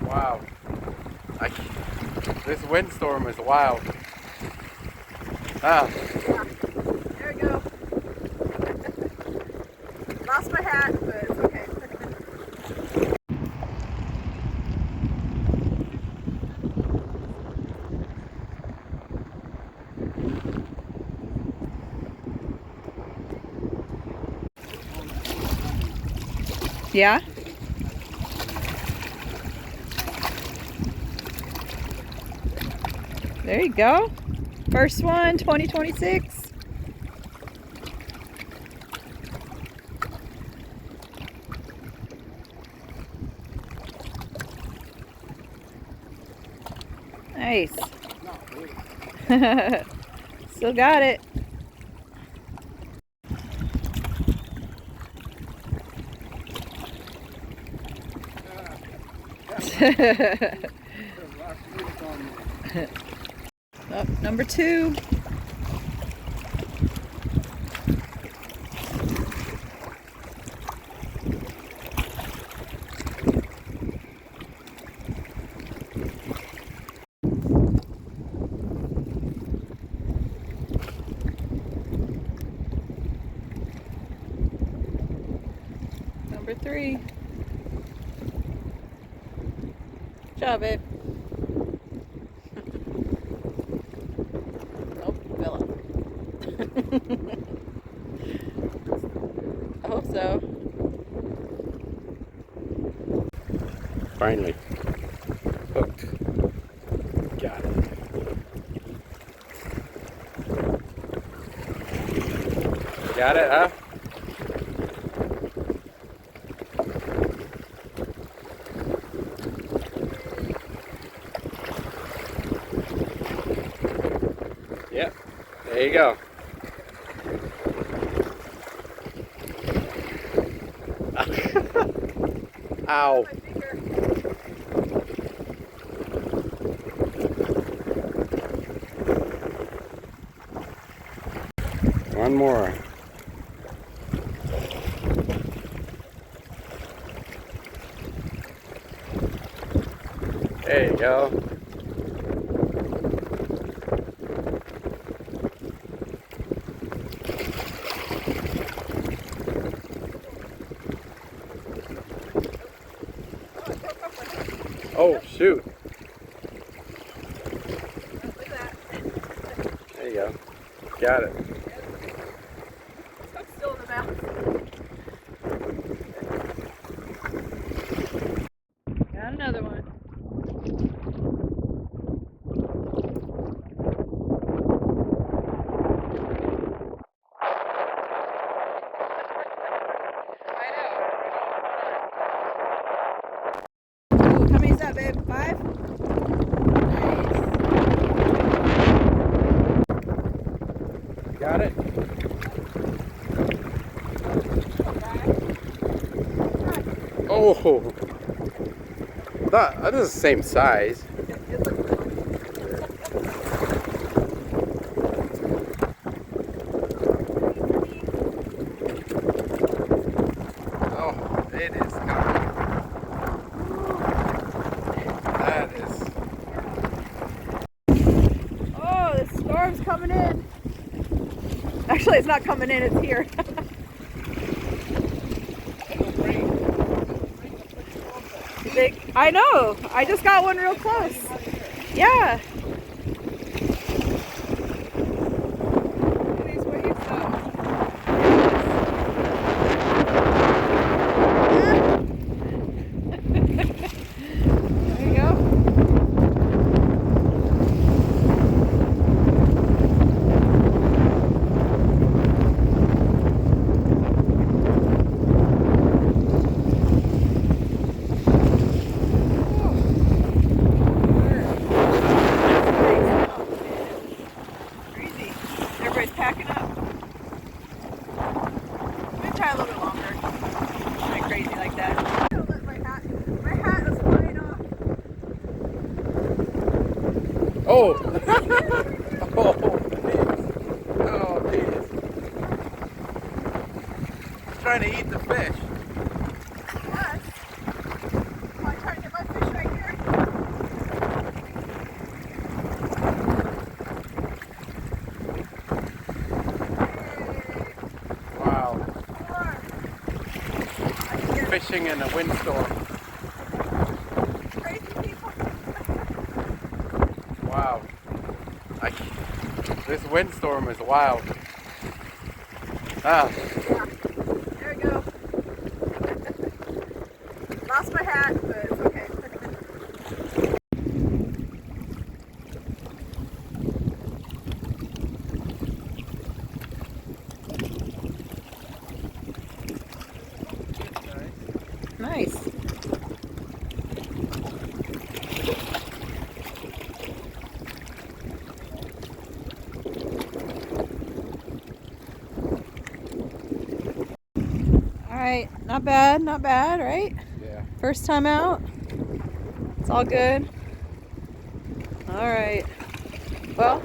Wow. This windstorm is wild. Ah. There we go. Lost my hat, but it's okay. Yeah? There you go. First one, 2026. Nice. Still got it. Oh, number 2. Number 3. Good job, babe. Oh, fell off. I hope so. Finally. Hooked. Got it. Got it, huh? Yep. There you go. Ow. One more. There you go. Oh, shoot. Look at that. There you go. Got it. It's still in the mouth. Got another one. Ooh, how many is that, babe? 5? Nice. Got it? Oh! That is the same size. Oh, it is coming. That is. Oh, the storm's coming in. Actually, it's not coming in, it's here. You think? I know. I just got one real close. Yeah. These waves, though. There you go. Everybody's packing up. I'm gonna try a little bit longer. Shouldn't be crazy like that. My hat is flying off. Oh! Oh, jeez. He's trying to eat the fish. Yes. I'm trying to get my fish right here. fishing in a windstorm. Crazy people. Wow. This windstorm is wild. Ah. Yeah. There we go. Lost my hat, but it's okay. Nice. All right, not bad, right? Yeah. First time out. It's all good. All right. Well,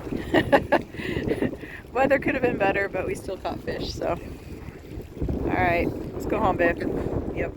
weather could have been better, but we still caught fish, so. All right, let's go home, babe. Yep.